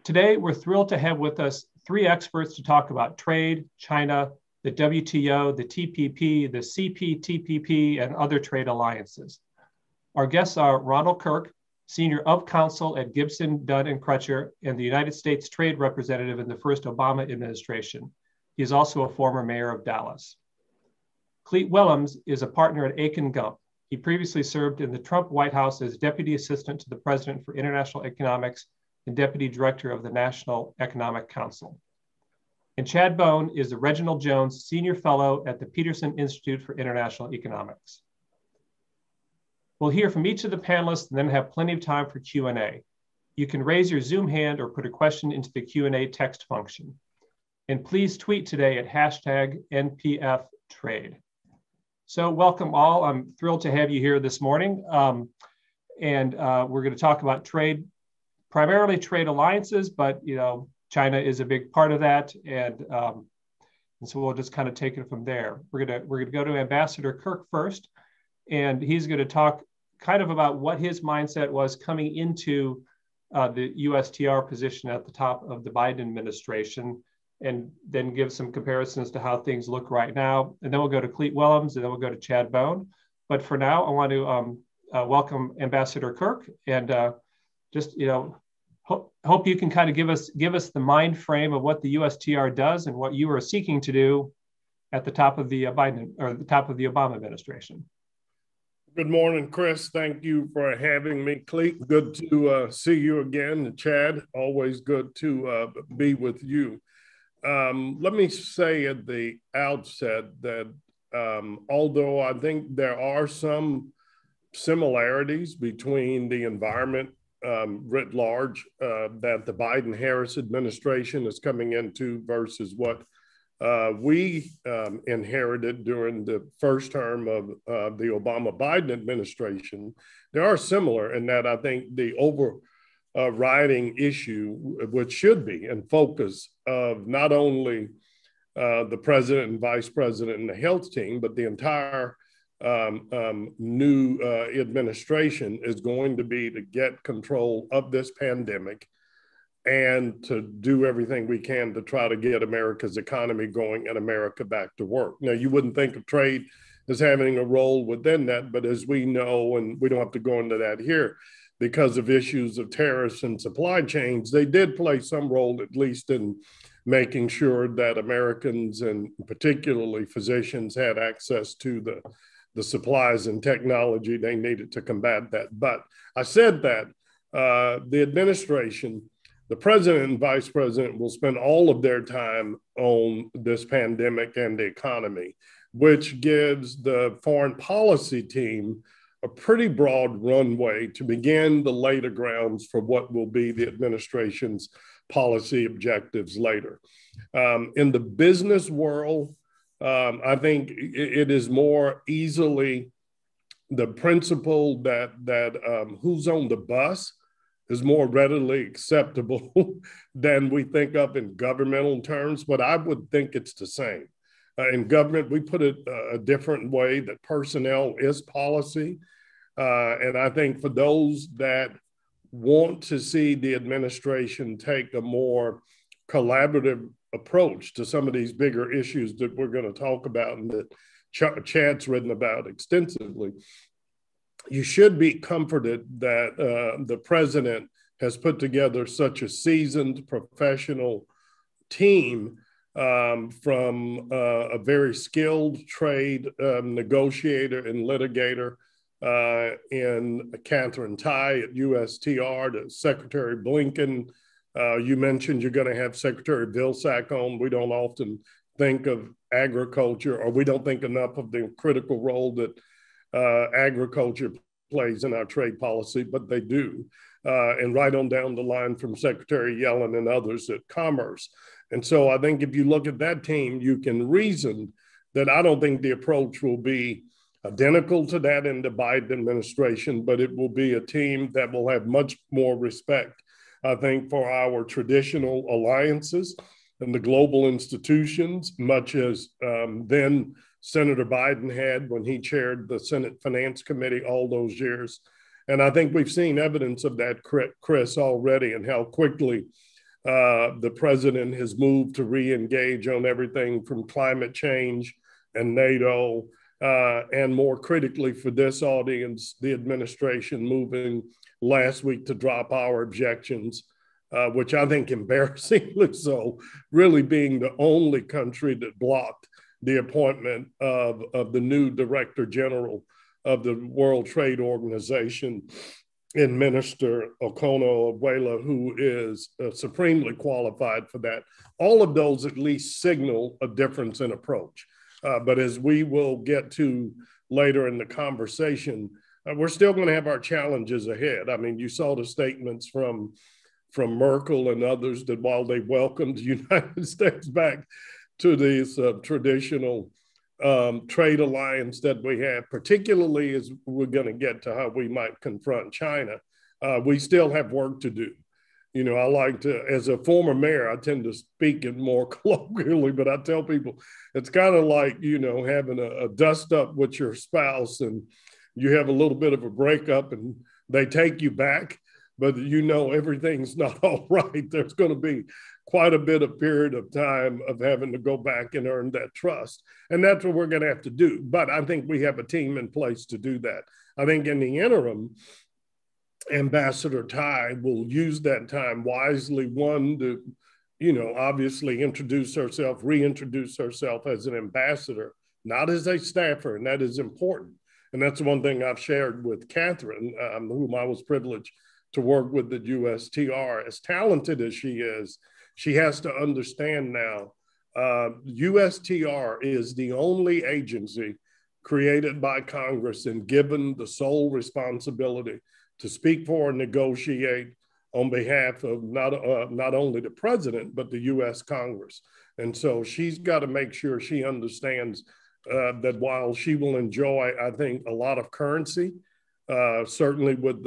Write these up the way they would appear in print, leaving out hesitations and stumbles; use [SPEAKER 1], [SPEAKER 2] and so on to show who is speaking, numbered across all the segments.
[SPEAKER 1] Today, we're thrilled to have with us three experts to talk about trade, China, the WTO, the TPP, the CPTPP, and other trade alliances. Our guests are Ronald Kirk, Senior of Counsel at Gibson, Dunn and Crutcher, and the United States Trade Representative in the first Obama administration. He is also a former mayor of Dallas. Clete Willems is a partner at Aiken Gump. He previously served in the Trump White House as Deputy Assistant to the President for International Economics and Deputy Director of the National Economic Council. And Chad Bone is the Reginald Jones Senior Fellow at the Peterson Institute for International Economics. We'll hear from each of the panelists and then have plenty of time for Q&A. You can raise your Zoom hand or put a question into the Q&A text function. And please tweet today at #NPFTrade. So welcome all. I'm thrilled to have you here this morning. We're going to talk about trade, primarily trade alliances, but China is a big part of that, and so we'll just kind of take it from there. We're gonna go to Ambassador Kirk first, and he's going to talk kind of about what his mindset was coming into the USTR position at the top of the Biden administration, and then give some comparisons to how things look right now. And then we'll go to Clete Willems, and then we'll go to Chad Bone. But for now, I want to welcome Ambassador Kirk, and hope you can kind of give us the mind frame of what the USTR does and what you are seeking to do at the top of the the Obama administration.
[SPEAKER 2] Good morning, Chris. Thank you for having me. Clete, good to see you again. And Chad, always good to be with you. Let me say at the outset that although I think there are some similarities between the environment writ large that the Biden-Harris administration is coming into versus what we inherited during the first term of the Obama-Biden administration, there are similar in that I think the overriding issue, which should be in focus of not only the president and vice president and the health team, but the entire new administration is going to be to get control of this pandemic and to do everything we can to try to get America's economy going and America back to work. Now, you wouldn't think of trade as having a role within that, but as we know, and we don't have to go into that here, because of issues of tariffs and supply chains, they did play some role, at least in making sure that Americans and particularly physicians had access to the supplies and technology they needed to combat that. But I said that the administration, the president and vice president will spend all of their time on this pandemic and the economy, which gives the foreign policy team a pretty broad runway to begin the later grounds for what will be the administration's policy objectives later. In the business world, I think it is more easily the principle that who's on the bus is more readily acceptable than we think of in governmental terms, but I would think it's the same. In government, we put it a different way, that personnel is policy. And I think for those that want to see the administration take a more collaborative approach to some of these bigger issues that we're going to talk about and that Chad's written about extensively, you should be comforted that the president has put together such a seasoned professional team from a very skilled trade negotiator and litigator in Catherine Tai at USTR, to Secretary Blinken. You mentioned you're going to have Secretary Vilsack on. We don't often think of agriculture, or we don't think enough of the critical role that agriculture plays in our trade policy, but they do. And right on down the line from Secretary Yellen and others at Commerce. And so I think if you look at that team, you can reason that I don't think the approach will be identical to that in the Biden administration, but it will be a team that will have much more respect, I think, for our traditional alliances and the global institutions, much as then Senator Biden had when he chaired the Senate Finance Committee all those years. And I think we've seen evidence of that, Chris, already, and how quickly The president has moved to re-engage on everything from climate change and NATO, and more critically for this audience, the administration moving last week to drop our objections, which I think embarrassingly so, really being the only country that blocked the appointment of the new Director General of the World Trade Organization in Minister Okono-Iweala, who is supremely qualified for that. All of those at least signal a difference in approach. But as we will get to later in the conversation, we're still going to have our challenges ahead. I mean, you saw the statements from Merkel and others that while they welcomed the United States back to this traditional trade alliance that we have, particularly as we're going to get to how we might confront China, we still have work to do. You know, I like to, as a former mayor, I tend to speak it more colloquially, but I tell people it's kind of like, you know, having a dust up with your spouse and you have a little bit of a breakup and they take you back, but you know everything's not all right. There's going to be quite a bit of period of time of having to go back and earn that trust. And that's what we're going to have to do. But I think we have a team in place to do that. I think in the interim, Ambassador Tai will use that time wisely, one, to, you know, obviously introduce herself, reintroduce herself as an ambassador, not as a staffer, and that is important. And that's one thing I've shared with Catherine, whom I was privileged to work with at USTR. As talented as she has to understand now, USTR is the only agency created by Congress and given the sole responsibility to speak for and negotiate on behalf of not only the president, but the US Congress. And so she's got to make sure she understands that while she will enjoy, I think, a lot of currency, certainly with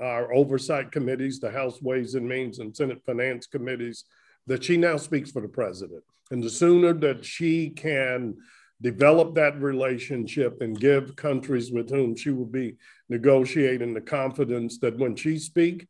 [SPEAKER 2] our oversight committees, the House Ways and Means and Senate Finance committees, that she now speaks for the president. And the sooner that she can develop that relationship and give countries with whom she will be negotiating the confidence that when she speaks,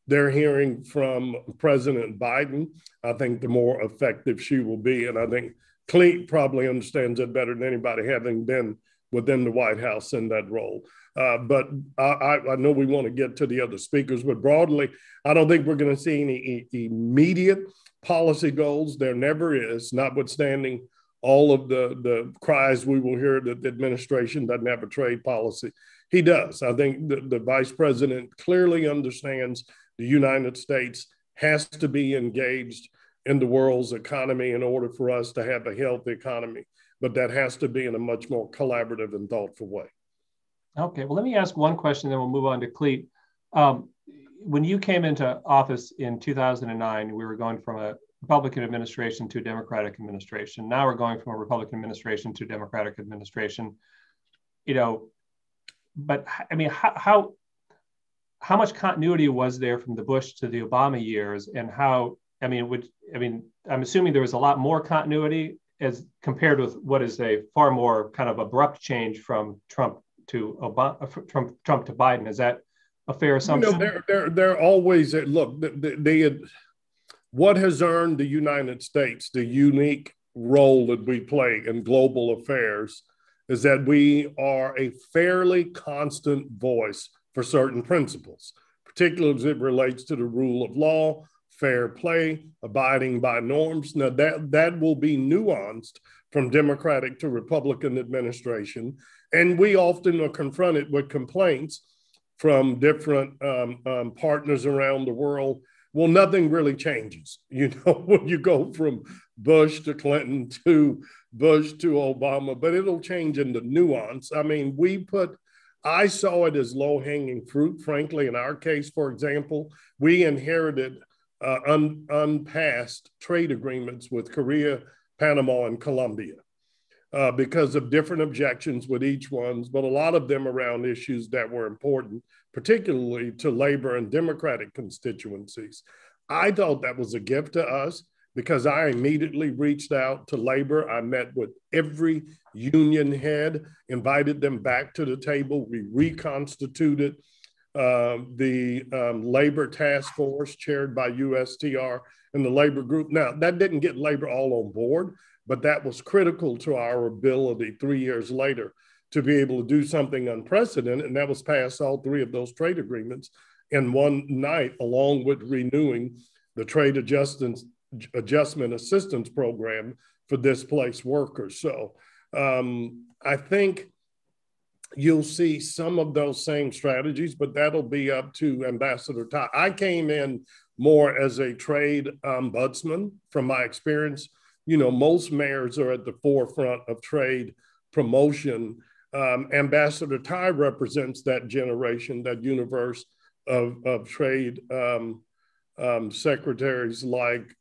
[SPEAKER 2] they're hearing from President Biden, I think the more effective she will be. And I think Cleet probably understands it better than anybody, having been within the White House in that role. But I know we want to get to the other speakers, but broadly, I don't think we're going to see any immediate policy goals. There never is, notwithstanding all of the cries we will hear that the administration doesn't have a trade policy. He does. I think the vice president clearly understands the United States has to be engaged in the world's economy in order for us to have a healthy economy, but that has to be in a much more collaborative and thoughtful way.
[SPEAKER 1] Okay, well, let me ask one question, then we'll move on to Cleet. When you came into office in 2009, we were going from a Republican administration to a Democratic administration. Now we're going from a Republican administration to a Democratic administration. You know, but I mean, how much continuity was there from the Bush to the Obama years, and how? I'm assuming there was a lot more continuity as compared with what is a far more kind of abrupt change from Trump to Obama, from Trump to Biden. Is that a fair assumption?
[SPEAKER 2] You know, they're always look. What has earned the United States the unique role that we play in global affairs is that we are a fairly constant voice for certain principles, particularly as it relates to the rule of law, fair play, abiding by norms. Now that will be nuanced from Democratic to Republican administration. And we often are confronted with complaints from different partners around the world. Well, nothing really changes. You know, when you go from Bush to Clinton to Bush to Obama, but it'll change in the nuance. I mean, I saw it as low-hanging fruit, frankly. In our case, for example, we inherited unpassed trade agreements with Korea, Panama, and Colombia because of different objections with each one, but a lot of them around issues that were important, particularly to labor and Democratic constituencies. I thought that was a gift to us because I immediately reached out to labor. I met with every union head, invited them back to the table. We reconstituted the labor task force chaired by USTR and the labor group. Now, that didn't get labor all on board, but that was critical to our ability 3 years later to be able to do something unprecedented. And that was pass all three of those trade agreements in one night, along with renewing the trade adjustment assistance program for displaced workers. So I think you'll see some of those same strategies, but that'll be up to Ambassador Tai. I came in more as a trade ombudsman from my experience. You know, most mayors are at the forefront of trade promotion. Ambassador Tai represents that generation, that universe of trade secretaries like,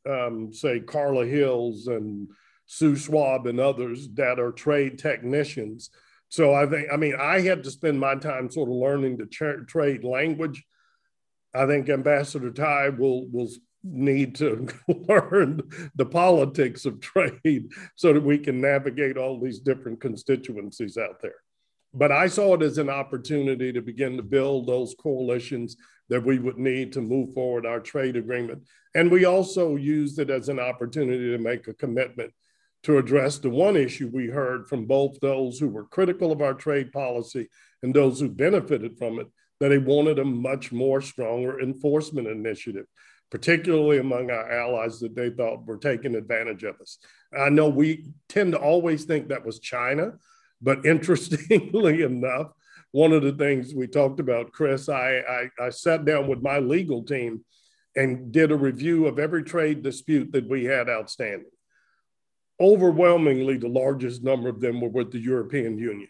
[SPEAKER 2] say, Carla Hills and Sue Schwab and others that are trade technicians. So I had to spend my time sort of learning the trade language. I think Ambassador Tai will need to learn the politics of trade so that we can navigate all these different constituencies out there. But I saw it as an opportunity to begin to build those coalitions that we would need to move forward our trade agreement. And we also used it as an opportunity to make a commitment to address the one issue we heard from both those who were critical of our trade policy and those who benefited from it, that they wanted a much more stronger enforcement initiative, particularly among our allies that they thought were taking advantage of us. I know we tend to always think that was China, but interestingly enough, one of the things we talked about, Chris, I sat down with my legal team and did a review of every trade dispute that we had outstanding. Overwhelmingly, the largest number of them were with the European Union.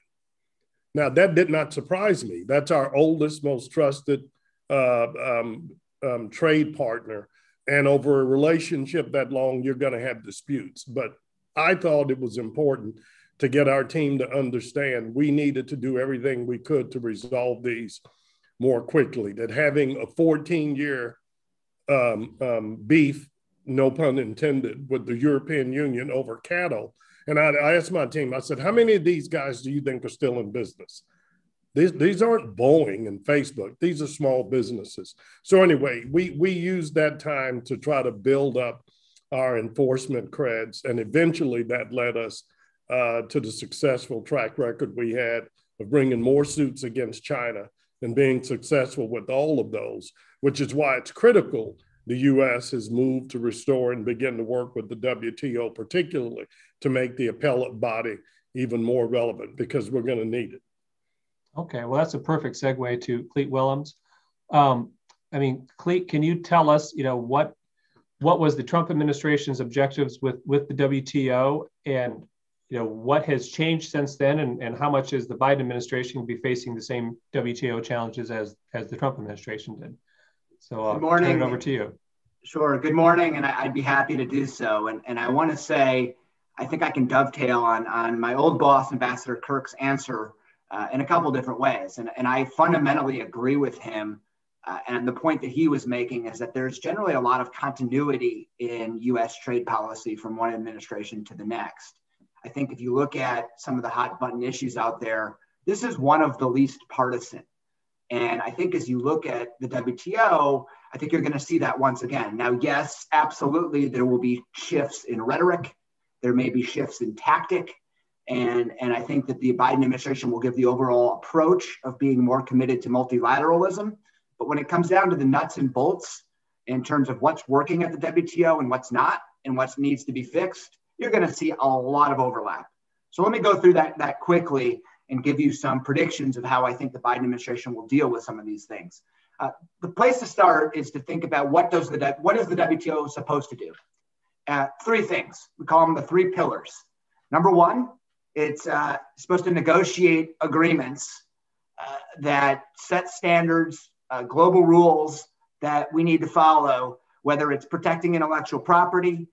[SPEAKER 2] Now, that did not surprise me. That's our oldest, most trusted trade partner. And over a relationship that long, you're going to have disputes. But I thought it was important to get our team to understand we needed to do everything we could to resolve these more quickly, that having a 14-year beef, no pun intended, with the European Union over cattle. And I asked my team, I said, how many of these guys do you think are still in business? These aren't Boeing and Facebook. These are small businesses. So anyway, we used that time to try to build up our enforcement creds. And eventually that led us to the successful track record we had of bringing more suits against China and being successful with all of those, which is why it's critical the U.S. has moved to restore and begin to work with the WTO, particularly to make the appellate body even more relevant, because we're going to need it.
[SPEAKER 1] Okay, well, that's a perfect segue to Cleet Willems. Cleet, can you tell us, what was the Trump administration's objectives with the WTO, and what has changed since then, and how much is the Biden administration be facing the same WTO challenges as the Trump administration did? So
[SPEAKER 3] good morning.
[SPEAKER 1] Turn it over to you.
[SPEAKER 3] Sure. Good morning, and I'd be happy to do so. And I want to say, I think I can dovetail on my old boss, Ambassador Kirk's answer in a couple different ways. And I fundamentally agree with him. And the point that he was making is that there's generally a lot of continuity in U.S. trade policy from one administration to the next. I think if you look at some of the hot button issues out there, this is one of the least partisan. And I think as you look at the WTO, I think you're going to see that once again. Now, yes, absolutely, there will be shifts in rhetoric. There may be shifts in tactic. And I think that the Biden administration will give the overall approach of being more committed to multilateralism. But when it comes down to the nuts and bolts in terms of what's working at the WTO and what's not, and what needs to be fixed, you're going to see a lot of overlap. So let me go through that quickly and give you some predictions of how I think the Biden administration will deal with some of these things. The place to start is to think about what is the WTO supposed to do? Three things. We call them the three pillars. Number one, it's supposed to negotiate agreements that set standards, global rules that we need to follow, whether it's protecting intellectual property,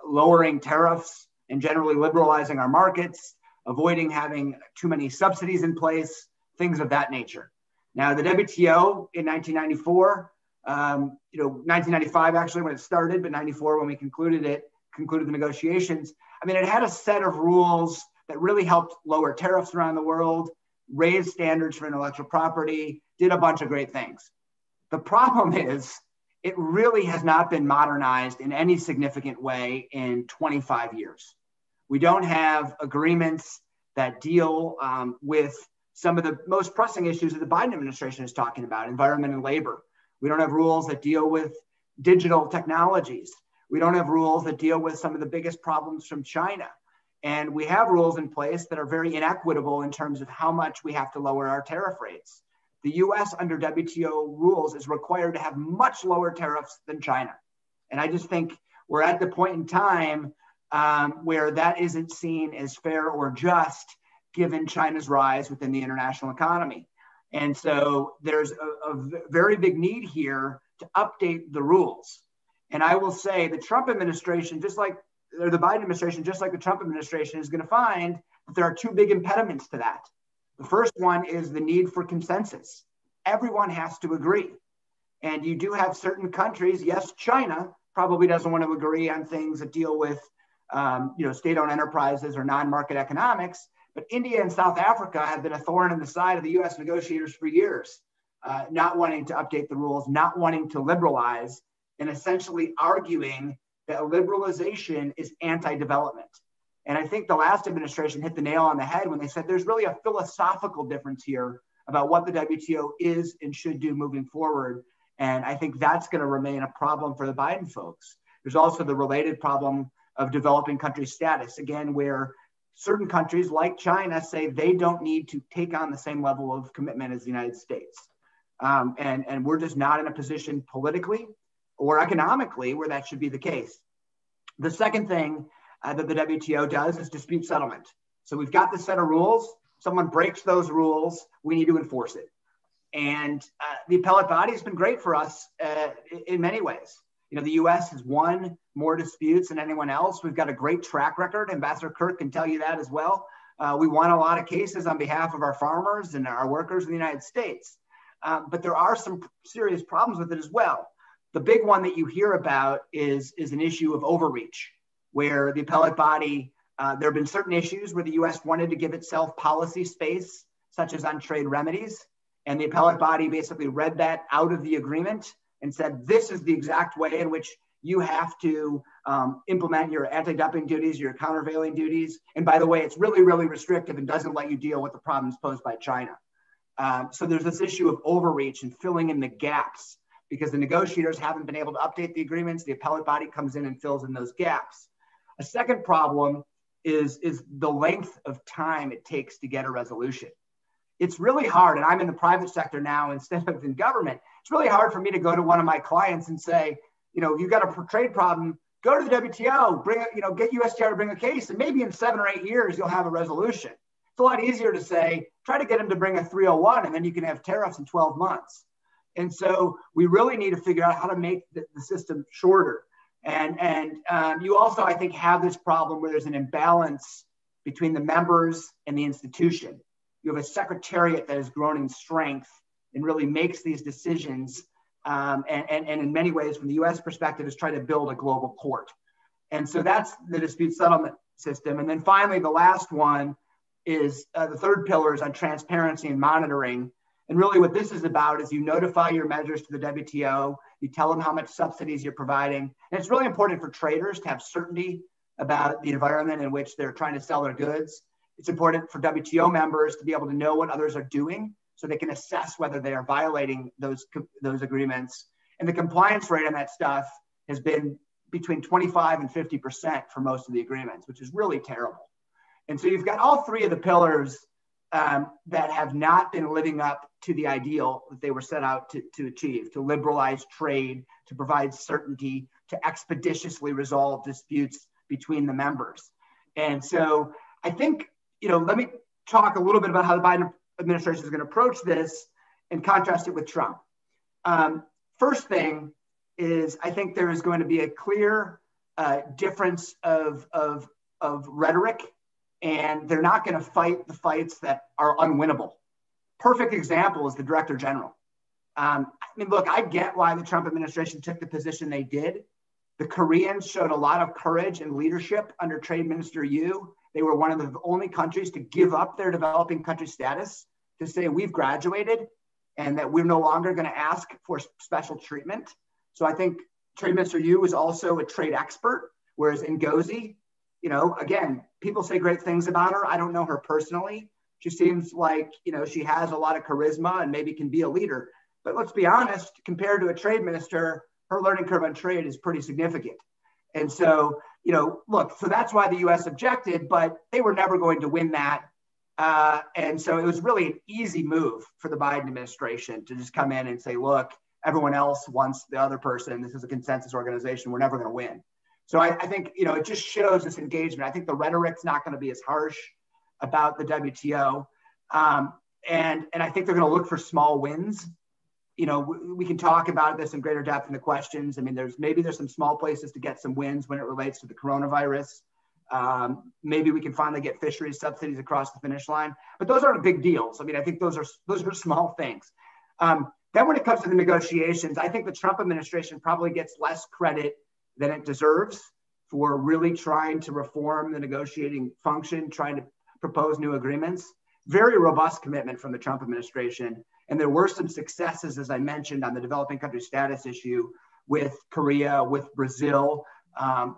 [SPEAKER 3] lowering tariffs, and generally liberalizing our markets, avoiding having too many subsidies in place, things of that nature. Now, the WTO in 1994, 1995 actually when it started, but 94 when we concluded the negotiations. It had a set of rules that really helped lower tariffs around the world, raise standards for intellectual property, did a bunch of great things. The problem is it really has not been modernized in any significant way in 25 years. We don't have agreements that deal with some of the most pressing issues that the Biden administration is talking about, environment and labor. We don't have rules that deal with digital technologies. We don't have rules that deal with some of the biggest problems from China. And we have rules in place that are very inequitable in terms of how much we have to lower our tariff rates. The US under WTO rules is required to have much lower tariffs than China. And I just think we're at the point in time where that isn't seen as fair or just given China's rise within the international economy. And so there's a very big need here to update the rules. And I will say the Trump administration, the Biden administration, just like the Trump administration, is going to find that there are two big impediments to that. The first one is the need for consensus. Everyone has to agree. And you do have certain countries, yes, China probably doesn't want to agree on things that deal with state-owned enterprises or non-market economics, but India and South Africa have been a thorn in the side of the US negotiators for years, not wanting to update the rules, not wanting to liberalize, and essentially arguing that liberalization is anti-development. And I think the last administration hit the nail on the head when they said there's really a philosophical difference here about what the WTO is and should do moving forward. And I think that's going to remain a problem for the Biden folks. There's also the related problem of developing country status, again, where certain countries like China say they don't need to take on the same level of commitment as the United States. And we're just not in a position politically or economically where that should be the case. The second thing that the WTO does is dispute settlement. So we've got this set of rules. Someone breaks those rules, we need to enforce it. And the appellate body has been great for us in many ways. The US has won more disputes than anyone else. We've got a great track record. Ambassador Kirk can tell you that as well. We won a lot of cases on behalf of our farmers and our workers in the United States. But there are some serious problems with it as well. The big one that you hear about is an issue of overreach, where the appellate body, there have been certain issues where the US wanted to give itself policy space, such as on trade remedies. And the appellate body basically read that out of the agreement and said, this is the exact way in which you have to implement your anti-dumping duties, your countervailing duties. And by the way, it's really, really restrictive and doesn't let you deal with the problems posed by China. So there's this issue of overreach and filling in the gaps because the negotiators haven't been able to update the agreements. The appellate body comes in and fills in those gaps. A second problem is the length of time it takes to get a resolution. It's really hard, and I'm in the private sector now instead of in government. It's really hard for me to go to one of my clients and say, you've got a trade problem, go to the WTO, get USTR to bring a case, and maybe in 7 or 8 years, you'll have a resolution. It's a lot easier to say, try to get them to bring a 301, and then you can have tariffs in 12 months. And so we really need to figure out how to make the system shorter. And you also, I think, have this problem where there's an imbalance between the members and the institution. You have a secretariat that has grown in strength and really makes these decisions. And in many ways, from the US perspective, is try to build a global court. And so that's the dispute settlement system. And then finally, the last one is the third pillar is on transparency and monitoring. And really what this is about is you notify your measures to the WTO, you tell them how much subsidies you're providing. And it's really important for traders to have certainty about the environment in which they're trying to sell their goods. It's important for WTO members to be able to know what others are doing so they can assess whether they are violating those agreements. And the compliance rate on that stuff has been between 25 and 50% for most of the agreements, which is really terrible. And so you've got all three of the pillars that have not been living up to the ideal that they were set out to achieve, to liberalize trade, to provide certainty, to expeditiously resolve disputes between the members. And so I think, let me talk a little bit about how the Biden administration is going to approach this and contrast it with Trump. First thing is, I think there is going to be a clear difference of rhetoric, and they're not going to fight the fights that are unwinnable. Perfect example is the Director General. Look, I get why the Trump administration took the position they did. The Koreans showed a lot of courage and leadership under Trade Minister Yu. They were one of the only countries to give up their developing country status, to say we've graduated and that we're no longer going to ask for special treatment. So I think Trade Minister Yu is also a trade expert, whereas Ngozi, you know, again, people say great things about her. I don't know her personally. She seems like, you know, she has a lot of charisma and maybe can be a leader. But let's be honest, compared to a trade minister, her learning curve on trade is pretty significant. And so, you know, look, so that's why the U.S. objected, but they were never going to win that. And so it was really an easy move for the Biden administration to just come in and say, look, everyone else wants the other person. This is a consensus organization. We're never going to win. So I think, you know, it just shows this engagement. I think the rhetoric's not going to be as harsh about the WTO. And I think they're going to look for small wins. You know, we can talk about this in greater depth in the questions. I mean, there's some small places to get some wins when it relates to the coronavirus. Maybe we can finally get fisheries subsidies across the finish line, but those aren't big deals. I mean, I think those are small things. Then when it comes to the negotiations, I think the Trump administration probably gets less credit than it deserves for really trying to reform the negotiating function, trying to propose new agreements. Very robust commitment from the Trump administration. And there were some successes, as I mentioned, on the developing country status issue with Korea, with Brazil,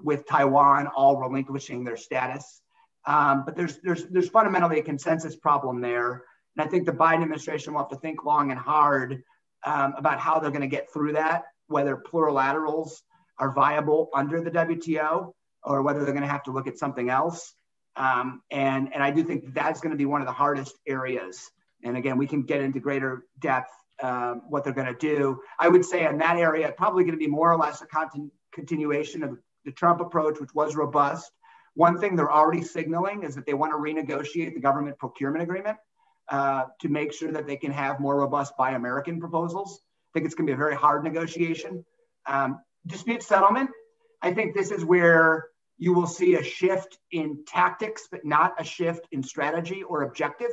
[SPEAKER 3] with Taiwan, all relinquishing their status. But there's fundamentally a consensus problem there. And I think the Biden administration will have to think long and hard about how they're going to get through that, whether plurilaterals are viable under the WTO or whether they're going to have to look at something else. And I do think that's going to be one of the hardest areas. And again, we can get into greater depth what they're going to do. I would say in that area, probably going to be more or less a continuation of the Trump approach, which was robust. One thing they're already signaling is that they want to renegotiate the government procurement agreement to make sure that they can have more robust Buy American proposals. I think it's going to be a very hard negotiation. Dispute settlement, I think this is where you will see a shift in tactics, but not a shift in strategy or objective.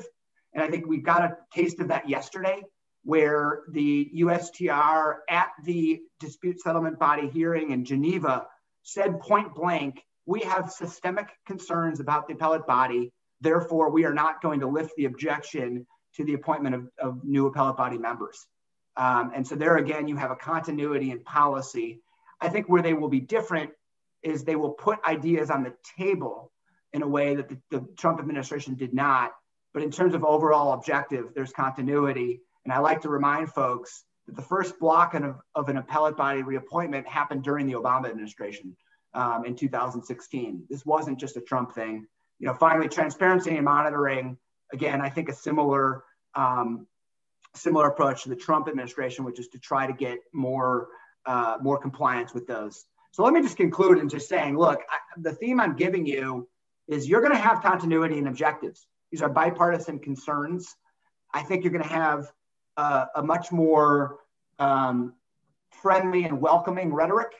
[SPEAKER 3] And I think we got a taste of that yesterday, where the USTR at the dispute settlement body hearing in Geneva said point blank, we have systemic concerns about the appellate body. Therefore, we are not going to lift the objection to the appointment of new appellate body members. And so there again, you have a continuity in policy. I think where they will be different is they will put ideas on the table in a way that the Trump administration did not. But in terms of overall objective, there's continuity. And I like to remind folks that the first block of an appellate body reappointment happened during the Obama administration in 2016. This wasn't just a Trump thing. You know, finally, transparency and monitoring, again, I think a similar approach to the Trump administration, which is to try to get more compliance with those. So let me just conclude in just saying, look, the theme I'm giving you is you're going to have continuity and objectives. These are bipartisan concerns. I think you're going to have a much more friendly and welcoming rhetoric.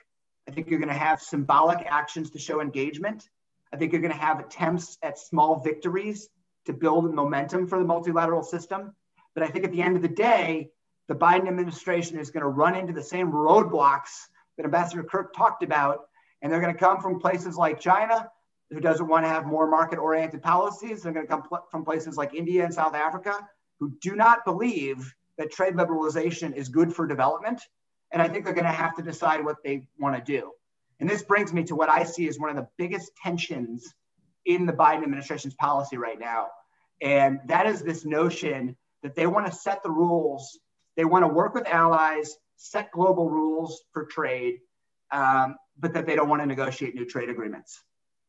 [SPEAKER 3] I think you're going to have symbolic actions to show engagement. I think you're going to have attempts at small victories to build momentum for the multilateral system. But I think at the end of the day, the Biden administration is going to run into the same roadblocks that Ambassador Kirk talked about. And they're going to come from places like China, who doesn't want to have more market-oriented policies. They're going to come from places like India and South Africa, who do not believe that trade liberalization is good for development. And I think they're going to have to decide what they want to do. And this brings me to what I see as one of the biggest tensions in the Biden administration's policy right now. And that is this notion that they want to set the rules. They want to work with allies, set global rules for trade, but that they don't want to negotiate new trade agreements.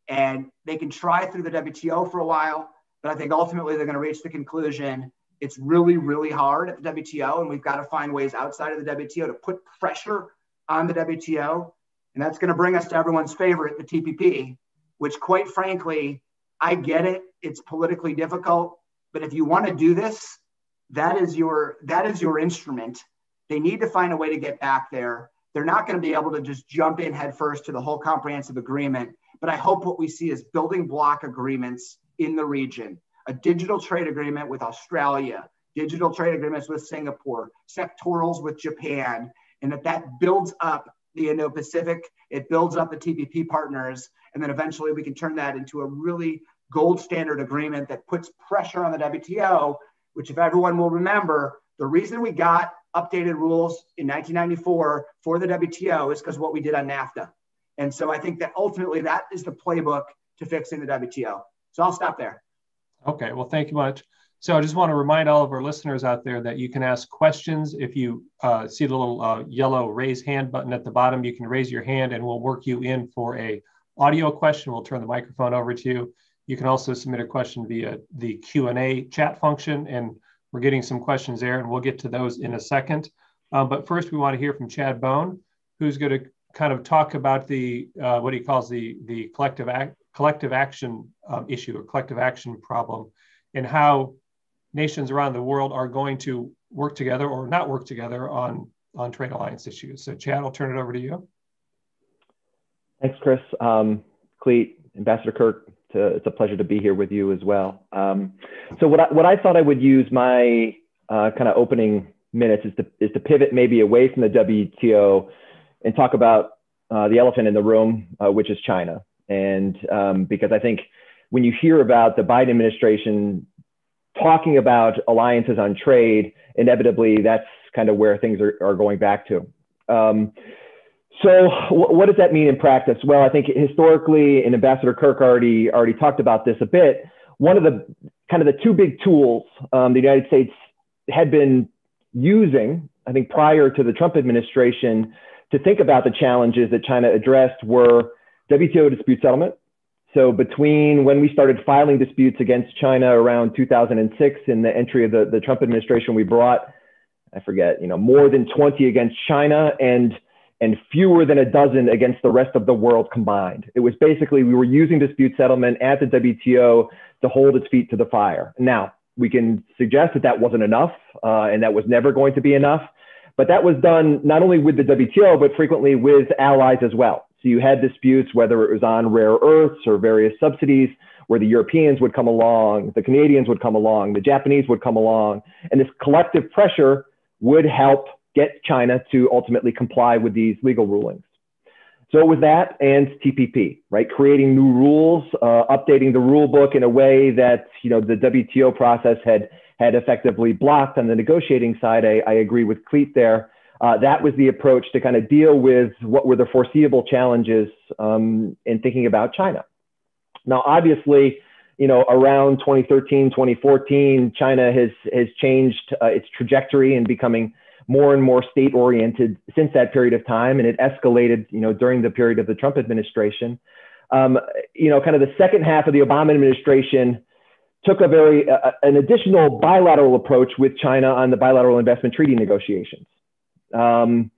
[SPEAKER 3] And they can try through the WTO for a while, but I think ultimately they're going to reach the conclusion it's really, really hard at the WTO, and we've got to find ways outside of the WTO to put pressure on the WTO. And that's going to bring us to everyone's favorite, the TPP, which quite frankly, I get it. It's politically difficult, but if you want to do this, that is your instrument. They need to find a way to get back there. They're not going to be able to just jump in headfirst to the whole comprehensive agreement. But I hope what we see is building block agreements in the region, a digital trade agreement with Australia, digital trade agreements with Singapore, sectorals with Japan, and that builds up the Indo-Pacific, it builds up the TPP partners, and then eventually we can turn that into a really gold standard agreement that puts pressure on the WTO, which if everyone will remember, The reason we got updated rules in 1994 for the WTO is because what we did on NAFTA. And so I think that ultimately that is the playbook to fixing the WTO. So I'll stop there.
[SPEAKER 1] Okay, well, thank you much. So I just want to remind all of our listeners out there that you can ask questions. If you see the little yellow raise hand button at the bottom, you can raise your hand and we'll work you in for a audio question. We'll turn the microphone over to you. You can also submit a question via the Q&A chat function, and we're getting some questions there, and we'll get to those in a second. But first, we want to hear from Chad Bone, who's going to kind of talk about the what he calls the collective action issue, or collective action problem, and how nations around the world are going to work together or not work together on trade alliance issues. So Chad, I'll turn it over to you.
[SPEAKER 4] Thanks, Chris. Cleet, Ambassador Kirk, it's a pleasure to be here with you as well. So what I thought I would use my kind of opening minutes is to pivot maybe away from the WTO and talk about the elephant in the room, which is China. And because I think when you hear about the Biden administration talking about alliances on trade, inevitably that's kind of where things are going back to. So what does that mean in practice? Well, I think historically, and Ambassador Kirk already talked about this a bit, one of the kind of the two big tools the United States had been using, I think prior to the Trump administration, to think about the challenges that China addressed were WTO dispute settlement. So between when we started filing disputes against China around 2006 and the entry of the Trump administration, we brought, I forget, more than 20 against China and fewer than a dozen against the rest of the world combined. It was basically, we were using dispute settlement at the WTO to hold its feet to the fire. Now, we can suggest that that wasn't enough and that was never going to be enough, but that was done not only with the WTO, but frequently with allies as well. So you had disputes, whether it was on rare earths or various subsidies, where the Europeans would come along, the Canadians would come along, the Japanese would come along, and this collective pressure would help get China to ultimately comply with these legal rulings. So it was that and TPP, right? Creating new rules, updating the rule book in a way that the WTO process had effectively blocked on the negotiating side. I agree with Cleet there. That was the approach to kind of deal with what were the foreseeable challenges in thinking about China. Now, obviously, around 2013, 2014, China has changed its trajectory in becoming more and more state-oriented since that period of time, and it escalated, during the period of the Trump administration. Kind of the second half of the Obama administration took an additional bilateral approach with China on the bilateral investment treaty negotiations. And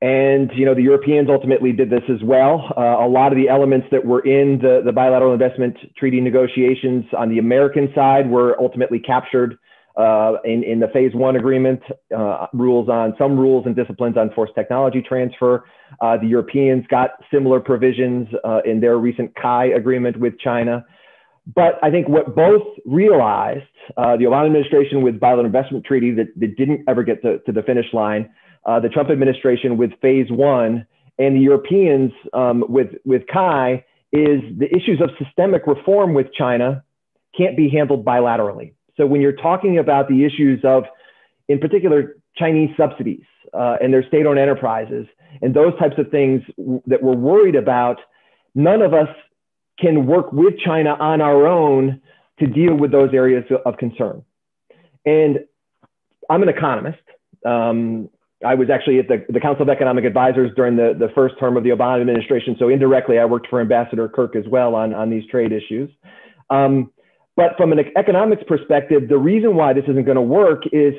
[SPEAKER 4] the Europeans ultimately did this as well. A lot of the elements that were in the bilateral investment treaty negotiations on the American side were ultimately captured in the phase one agreement, some rules and disciplines on forced technology transfer. The Europeans got similar provisions in their recent CAI agreement with China. But I think what both realized, the Obama administration with bilateral investment treaty that didn't ever get to the finish line, the Trump administration with phase one, and the Europeans with CAI, is the issues of systemic reform with China can't be handled bilaterally. So when you're talking about the issues of, in particular, Chinese subsidies and their state-owned enterprises and those types of things that we're worried about, none of us can work with China on our own to deal with those areas of concern. And I'm an economist. I was actually at the Council of Economic Advisors during the first term of the Obama administration. So indirectly, I worked for Ambassador Kirk as well on these trade issues. But from an economics perspective, the reason why this isn't going to work is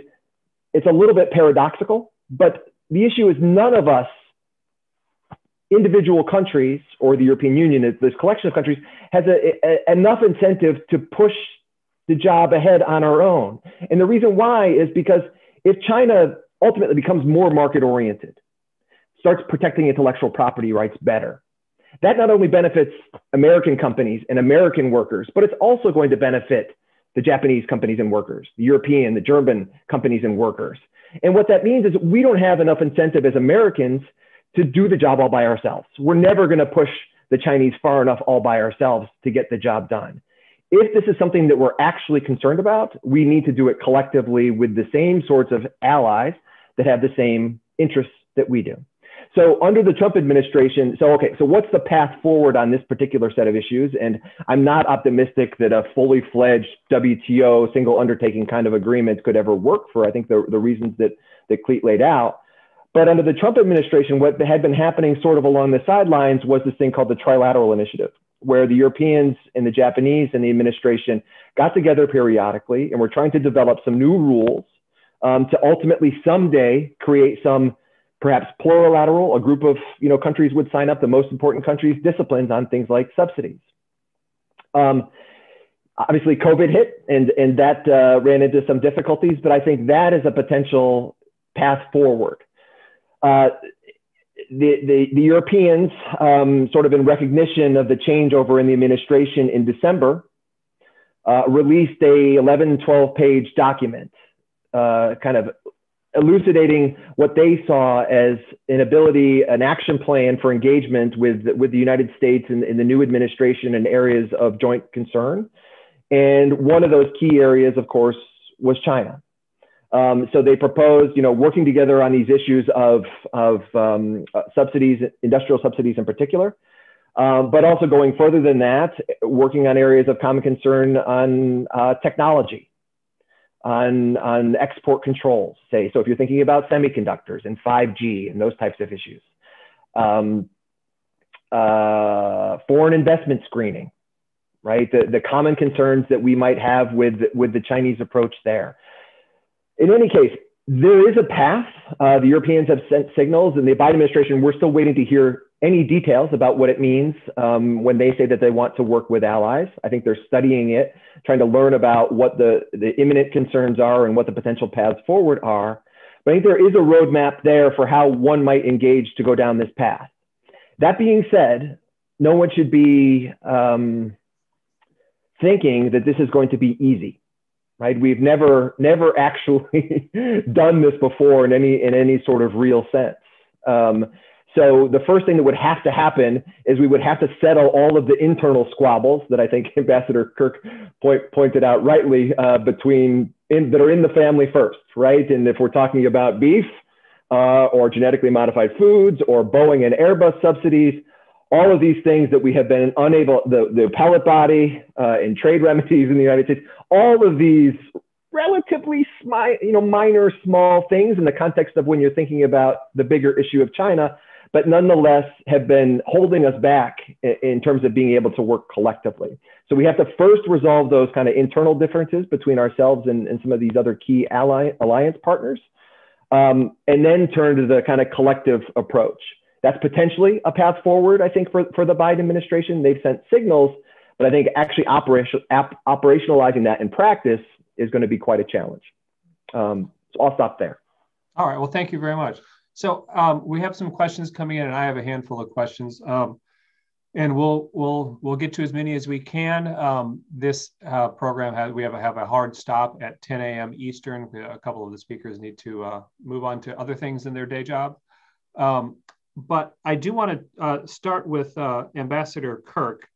[SPEAKER 4] it's a little bit paradoxical, but the issue is none of us, individual countries or the European Union, this collection of countries, has enough incentive to push the job ahead on our own. And the reason why is because if China ultimately becomes more market-oriented, starts protecting intellectual property rights better, that not only benefits American companies and American workers, but it's also going to benefit the Japanese companies and workers, the European, the German companies and workers. And what that means is we don't have enough incentive as Americans to do the job all by ourselves. We're never going to push the Chinese far enough all by ourselves to get the job done. if this is something that we're actually concerned about, we need to do it collectively with the same sorts of allies that have the same interests that we do. So under the Trump administration, so what's the path forward on this particular set of issues? And I'm not optimistic that a fully fledged WTO single undertaking kind of agreement could ever work for, I think, the reasons that Clete laid out. But under the Trump administration, what had been happening sort of along the sidelines was this thing called the Trilateral Initiative, where the Europeans and the Japanese and the administration got together periodically and were trying to develop some new rules to ultimately someday create some perhaps plurilateral, a group of countries would sign up, the most important countries, disciplines on things like subsidies. Obviously, COVID hit, and that ran into some difficulties, but I think that is a potential path forward. The Europeans, sort of in recognition of the changeover in the administration in December, released a 11, 12-page document, kind of elucidating what they saw as an action plan for engagement with the United States in the new administration in areas of joint concern. And one of those key areas, of course, was China. So they proposed, working together on these issues of subsidies, industrial subsidies in particular, but also going further than that, working on areas of common concern on technology, on export controls, say. So if you're thinking about semiconductors and 5G and those types of issues, foreign investment screening, right? The common concerns that we might have with the Chinese approach there. In any case, there is a path. The Europeans have sent signals, and the Biden administration, we're still waiting to hear any details about what it means when they say that they want to work with allies. I think they're studying it, trying to learn about what the imminent concerns are and what the potential paths forward are. But I think there is a roadmap there for how one might engage to go down this path. That being said, no one should be thinking that this is going to be easy. Right? We've never actually done this before in any sort of real sense. So the first thing that would have to happen is we would have to settle all of the internal squabbles that I think Ambassador Kirk pointed out rightly that are in the family first, right? And if we're talking about beef or genetically modified foods or Boeing and Airbus subsidies, all of these things that we have been unable, the Appellate Body and trade remedies in the United States, all of these relatively minor, small things in the context of when you're thinking about the bigger issue of China, but nonetheless have been holding us back in terms of being able to work collectively. So we have to first resolve those kind of internal differences between ourselves and some of these other key alliance partners, and then turn to the kind of collective approach. That's potentially a path forward, I think, for the Biden administration. They've sent signals, but I think actually operationalizing that in practice is going to be quite a challenge. So I'll stop there.
[SPEAKER 1] All right. Well, thank you very much. So we have some questions coming in, and I have a handful of questions, and we'll get to as many as we can. This program we have a hard stop at 10 a.m. Eastern. A couple of the speakers need to move on to other things in their day job. But I do want to start with Ambassador Kirk.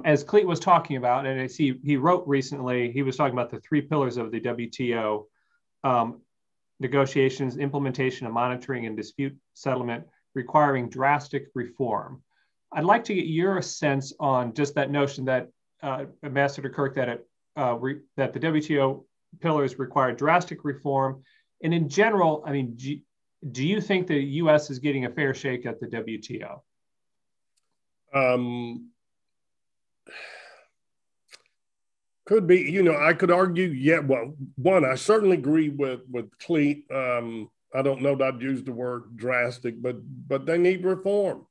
[SPEAKER 1] As Clete was talking about, and I see he wrote recently, he was talking about the 3 pillars of the WTO: negotiations, implementation, and monitoring, and dispute settlement requiring drastic reform. I'd like to get your sense on just that notion that, Ambassador Kirk, that the WTO pillars require drastic reform. And in general, I mean, do you think the U.S. is getting a fair shake at the WTO?
[SPEAKER 2] Could be, I could argue, yeah, well, one, I certainly agree with Clete. I don't know that I'd use the word drastic, but they need reform.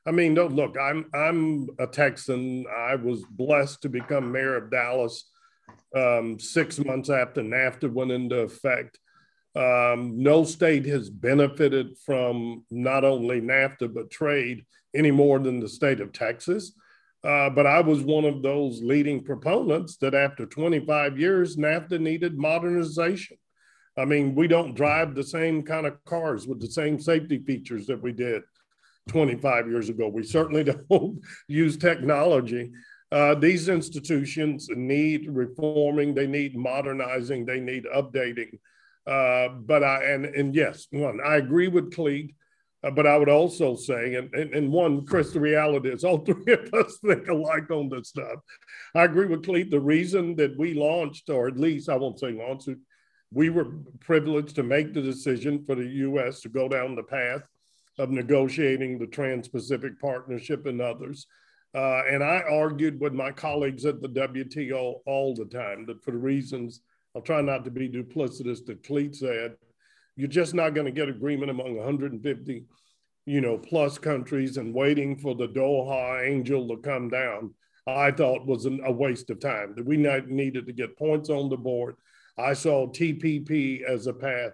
[SPEAKER 2] I mean, look, I'm a Texan. I was blessed to become mayor of Dallas 6 months after NAFTA went into effect. No state has benefited from not only NAFTA, but trade any more than the state of Texas. But I was one of those leading proponents that after 25 years, NAFTA needed modernization. I mean, we don't drive the same kind of cars with the same safety features that we did 25 years ago. We certainly don't use technology These institutions need reforming, they need modernizing, they need updating. Yes, I agree with Cleet, but I would also say, and Chris, the reality is all three of us think alike on this stuff. I agree with Cleet. The reason that we launched, or at least I won't say launched, we were privileged to make the decision for the U.S. to go down the path of negotiating the Trans-Pacific Partnership and others. And I argued with my colleagues at the WTO all the time that for the reasons, I'll try not to be duplicitous, that Cleet said, you're just not going to get agreement among 150, plus countries, and waiting for the Doha angel to come down, I thought was a waste of time, that we needed to get points on the board. I saw TPP as a path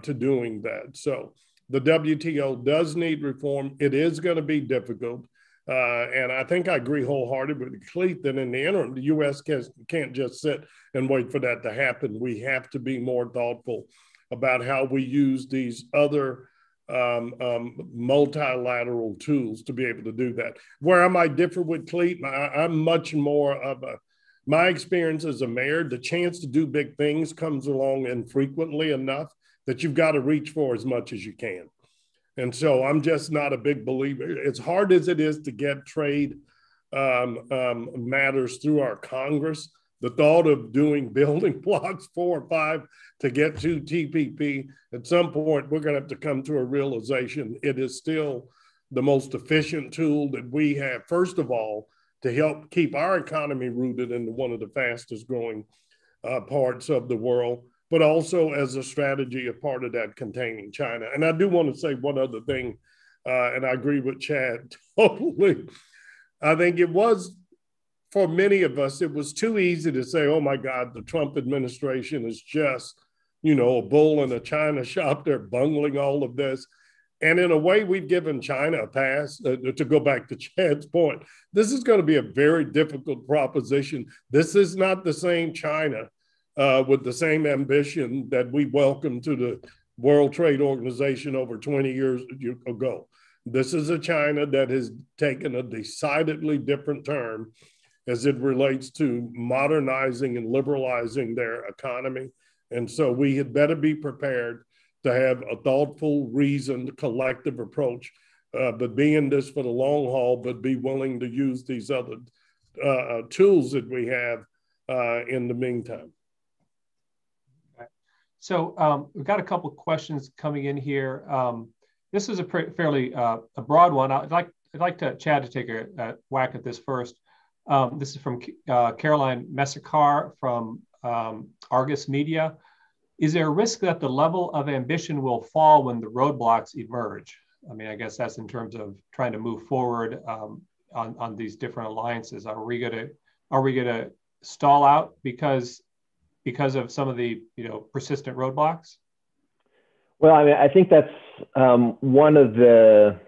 [SPEAKER 2] to doing that. So the WTO does need reform. It is going to be difficult. And I think I agree wholeheartedly with Cleet that in the interim, the U.S. can't just sit and wait for that to happen. We have to be more thoughtful about how we use these other multilateral tools to be able to do that. Where I might differ with Cleet, I'm much more of my experience as a mayor, the chance to do big things comes along infrequently enough that you've got to reach for as much as you can. And so I'm just not a big believer. As hard as it is to get trade matters through our Congress, the thought of doing building blocks 4 or 5 to get to TPP, at some point, we're going to have to come to a realization it is still the most efficient tool that we have, first of all, to help keep our economy rooted in one of the fastest growing parts of the world, but also as a strategy, a part of that containing China. And I do want to say one other thing, and I agree with Chad totally. I think it was, for many of us, it was too easy to say, oh my God, the Trump administration is just, a bull in a china shop. They're bungling all of this. And in a way, we've given China a pass. To go back to Chad's point, this is going to be a very difficult proposition. This is not the same China with the same ambition that we welcomed to the World Trade Organization over 20 years ago. This is a China that has taken a decidedly different turn as it relates to modernizing and liberalizing their economy. And so we had better be prepared to have a thoughtful, reasoned, collective approach, but be in this for the long haul, but be willing to use these other tools that we have in the meantime.
[SPEAKER 1] Okay. So we've got a couple of questions coming in here. This is a fairly a broad one. I'd like Chad to take a whack at this first. This is from Caroline Messakar from Argus Media. Is there a risk that the level of ambition will fall when the roadblocks emerge? I mean, I guess that's in terms of trying to move forward on these different alliances. Are we gonna stall out because of some of the persistent roadblocks?
[SPEAKER 4] Well, I mean, I think that's one of the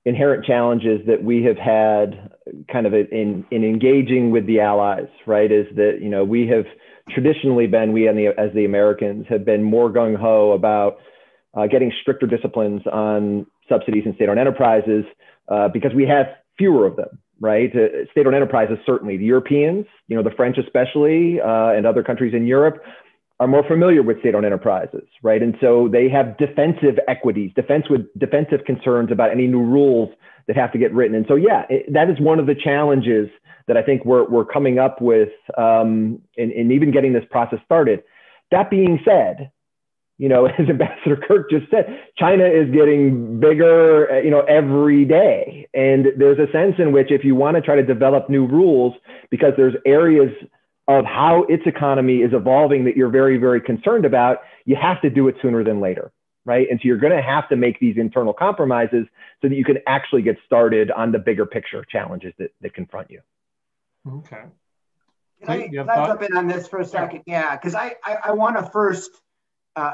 [SPEAKER 4] inherent challenges that we have had kind of in engaging with the allies, right? Is that, we have traditionally been, as the Americans have been more gung-ho about getting stricter disciplines on subsidies and state-owned enterprises because we have fewer of them, right? State-owned enterprises, certainly. The Europeans, the French especially, and other countries in Europe are more familiar with state-owned enterprises, right? And so they have defensive equities, defensive concerns about any new rules that have to get written. And so, yeah, that is one of the challenges that I think we're coming up with in even getting this process started. That being said, as Ambassador Kirk just said, China is getting bigger, every day. And there's a sense in which if you want to try to develop new rules, because there's areas of how its economy is evolving that you're very, very concerned about, you have to do it sooner than later, right? And so you're going to have to make these internal compromises so that you can actually get started on the bigger picture challenges that confront you.
[SPEAKER 1] Okay.
[SPEAKER 3] Can I jump in on this for a second? Yeah, because I want to first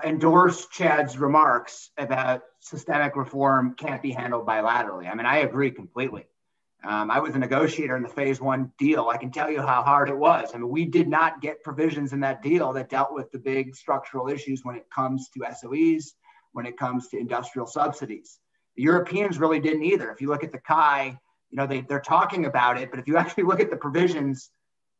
[SPEAKER 3] endorse Chad's remarks about systemic reform can't be handled bilaterally. I mean, I agree completely. I was a negotiator in the phase 1 deal. I can tell you how hard it was. I mean, we did not get provisions in that deal that dealt with the big structural issues when it comes to SOEs, when it comes to industrial subsidies. The Europeans really didn't either. If you look at the CAI, they're talking about it, but if you actually look at the provisions,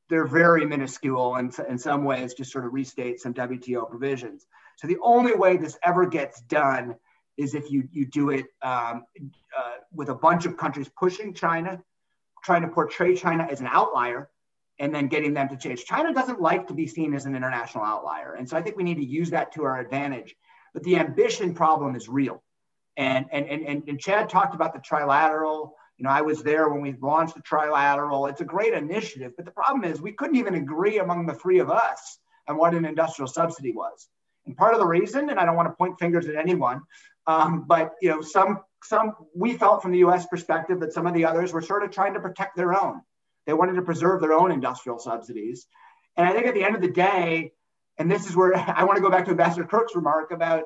[SPEAKER 3] they're very minuscule and in some ways just sort of restate some WTO provisions. So the only way this ever gets done is if you do it with a bunch of countries pushing China, trying to portray China as an outlier, and then getting them to change. China doesn't like to be seen as an international outlier. And so I think we need to use that to our advantage. But the ambition problem is real. And Chad talked about the trilateral. I was there when we launched the trilateral. It's a great initiative, but the problem is we couldn't even agree among the three of us on what an industrial subsidy was. And part of the reason, and I don't want to point fingers at anyone, but we felt from the U.S. perspective that some of the others were sort of trying to protect their own. They wanted to preserve their own industrial subsidies. And I think at the end of the day, and this is where I want to go back to Ambassador Kirk's remark about,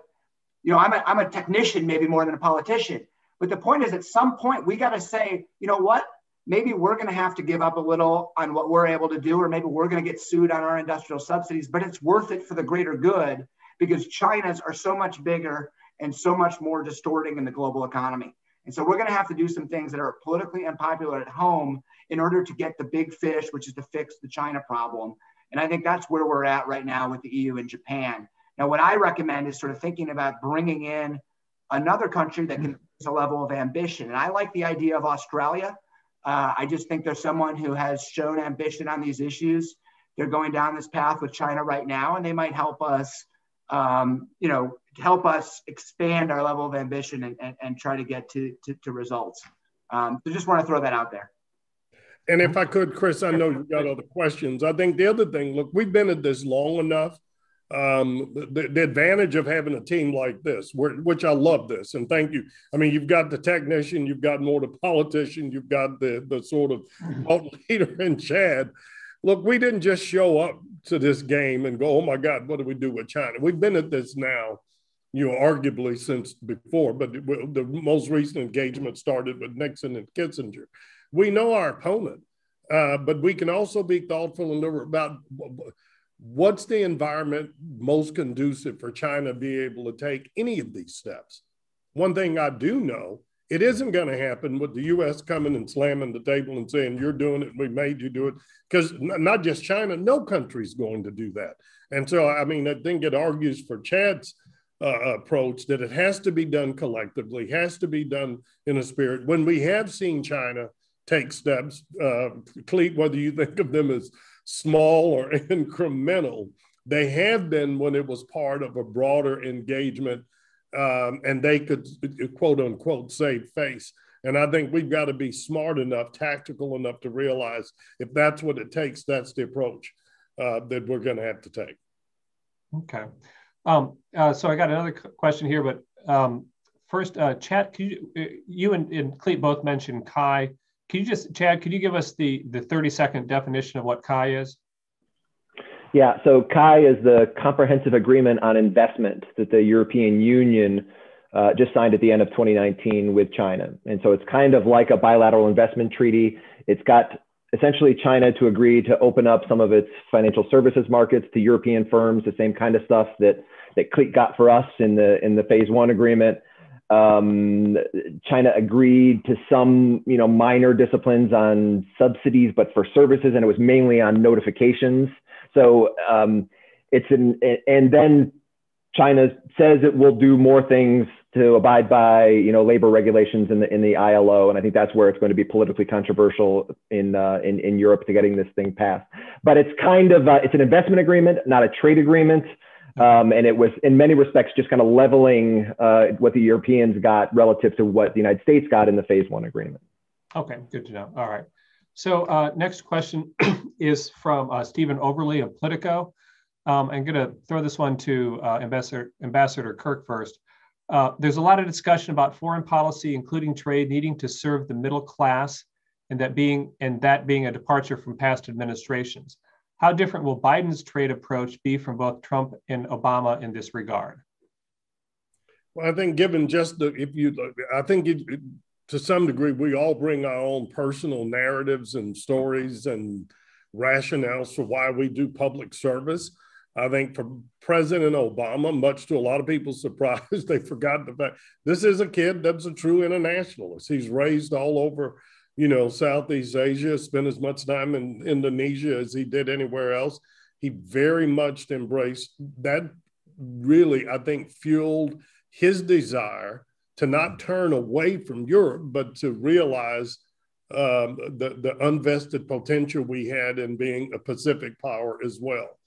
[SPEAKER 3] I'm a technician maybe more than a politician. But the point is, at some point, we got to say, you know what? Maybe we're going to have to give up a little on what we're able to do, or maybe we're going to get sued on our industrial subsidies, but it's worth it for the greater good because China's are so much bigger and so much more distorting in the global economy. And so we're going to have to do some things that are politically unpopular at home in order to get the big fish, which is to fix the China problem. And I think that's where we're at right now with the EU and Japan. Now, what I recommend is sort of thinking about bringing in another country that can raise a level of ambition. And I like the idea of Australia. I just think there's someone who has shown ambition on these issues. They're going down this path with China right now, and they might help us, help us expand our level of ambition and try to get to results. So just want to throw that out there.
[SPEAKER 2] And if I could, Chris, I know you've got other questions. I think the other thing, look, we've been at this long enough. The advantage of having a team like this, which I love this, and thank you. I mean, you've got the technician, you've got more the politician, you've got the sort of thought leader in Chad. Look, we didn't just show up to this game and go, oh my God, what do we do with China? We've been at this now, arguably since before, but the most recent engagement started with Nixon and Kissinger. We know our opponent, but we can also be thoughtful and about what's the environment most conducive for China to be able to take any of these steps. One thing I do know, it isn't going to happen with the U.S. coming and slamming the table and saying, you're doing it, we made you do it. Because not just China, no country's going to do that. And so, I mean, I think it argues for Chad's approach that it has to be done collectively, has to be done in a spirit. When we have seen China take steps, Cleet, whether you think of them as small or incremental, they have been when it was part of a broader engagement and they could, quote unquote, save face. And I think we've got to be smart enough, tactical enough to realize if that's what it takes, that's the approach that we're going to have to take.
[SPEAKER 1] Okay. So I got another question here, but first, Chad, you and Cleet both mentioned CHI. Chad, could you give us the 30-second definition of what CHI is?
[SPEAKER 4] Yeah, so CHI is the Comprehensive Agreement on Investment that the European Union just signed at the end of 2019 with China. And so it's kind of like a bilateral investment treaty. It's got essentially China to agree to open up some of its financial services markets to European firms, the same kind of stuff that Cleet got for us in the phase one agreement. China agreed to some, minor disciplines on subsidies, but for services, and it was mainly on notifications. So and then China says it will do more things to abide by, labor regulations in the ILO, and I think that's where it's going to be politically controversial in Europe to getting this thing passed. But it's kind of it's an investment agreement, not a trade agreement. And it was in many respects just kind of leveling what the Europeans got relative to what the United States got in the phase one agreement. Okay,
[SPEAKER 1] good to know. All right. So next question is from Stephen Overly of Politico. I'm going to throw this one to Ambassador Kirk first. There's a lot of discussion about foreign policy, including trade, needing to serve the middle class, and that being a departure from past administrations. How different will Biden's trade approach be from both Trump and Obama in this regard?
[SPEAKER 2] Well, I think given just to some degree, we all bring our own personal narratives and stories and rationales for why we do public service. I think for President Obama, much to a lot of people's surprise, they forgot the fact this is a kid that's a true internationalist. He's raised all over Southeast Asia, spent as much time in Indonesia as he did anywhere else. He very much embraced that. Really, I think, fueled his desire to not turn away from Europe, but to realize the unvested potential we had in being a Pacific power as well.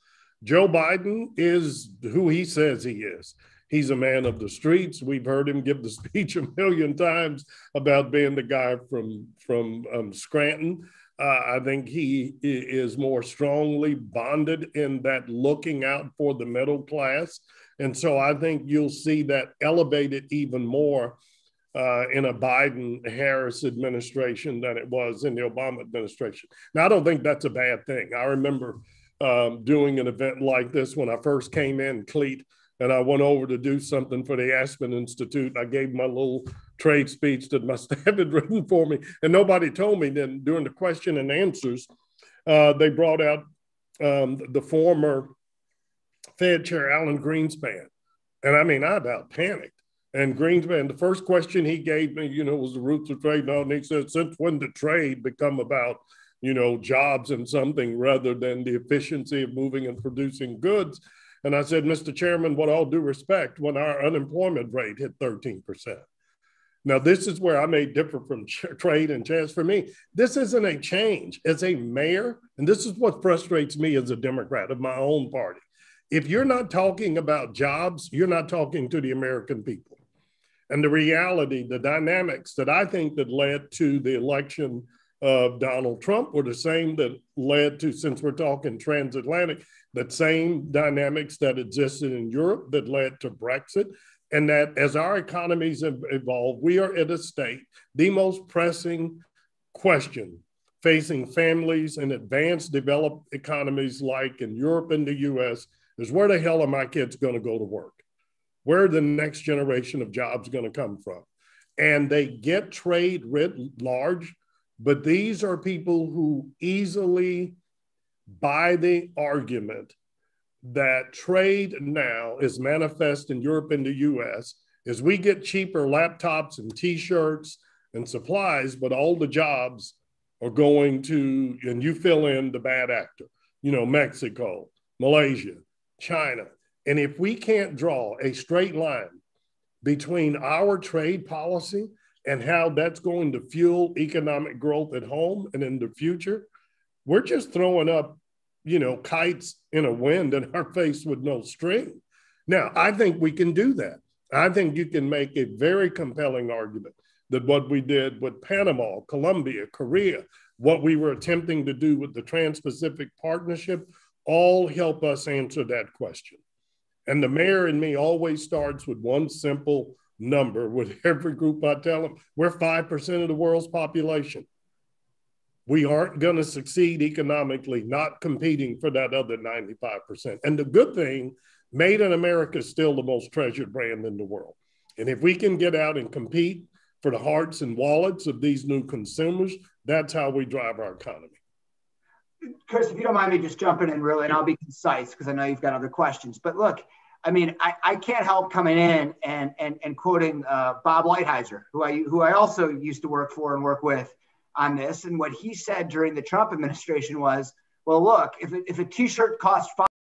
[SPEAKER 2] Joe Biden is who he says he is. He's a man of the streets. We've heard him give the speech a million times about being the guy from Scranton. I think he is more strongly bonded in that looking out for the middle class. And so I think you'll see that elevated even more in a Biden-Harris administration than it was in the Obama administration. Now, I don't think that's a bad thing. I remember doing an event like this when I first came in, Cleet, and I went over to do something for the Aspen Institute. I gave my little trade speech that my staff had written for me, and nobody told me. Then during the question and answers, they brought out the former Fed Chair Alan Greenspan. And I mean, I about panicked. And Greenspan, the first question he gave me, was the roots of trade. And he said, since when did trade become about, jobs and something rather than the efficiency of moving and producing goods? And I said, Mr. Chairman, with all due respect, when our unemployment rate hit 13%. Now, this is where I may differ from trade and chance. For me, this isn't a change. As a mayor, and this is what frustrates me as a Democrat of my own party. If you're not talking about jobs, you're not talking to the American people. And the reality, the dynamics that I think that led to the election of Donald Trump were the same that led to, since we're talking transatlantic, the same dynamics that existed in Europe that led to Brexit. And that as our economies have evolved, we are at a state, the most pressing question facing families in advanced developed economies like in Europe and the US is, where the hell are my kids going to go to work? Where are the next generation of jobs going to come from? And they get trade writ large, but these are people who easily buy the argument that trade now is manifest in Europe and the US as we get cheaper laptops and t-shirts and supplies, but all the jobs are going to, and you fill in the bad actor, Mexico, Malaysia, China. And if we can't draw a straight line between our trade policy and how that's going to fuel economic growth at home and in the future, we're just throwing up, kites in a wind in our face with no string. Now, I think we can do that. I think you can make a very compelling argument that what we did with Panama, Colombia, Korea, what we were attempting to do with the Trans-Pacific Partnership, all help us answer that question. And the mayor in me always starts with one simple number with every group I tell them. We're 5% of the world's population. We aren't going to succeed economically not competing for that other 95%. And the good thing, Made in America is still the most treasured brand in the world. And if we can get out and compete for the hearts and wallets of these new consumers, that's how we drive our economy.
[SPEAKER 3] Chris, if you don't mind me just jumping in really, and I'll be concise because I know you've got other questions. But look, I mean, I can't help coming in and quoting Bob Lighthizer, who I also used to work for and work with on this. And what he said during the Trump administration was, well, look, if a t-shirt costs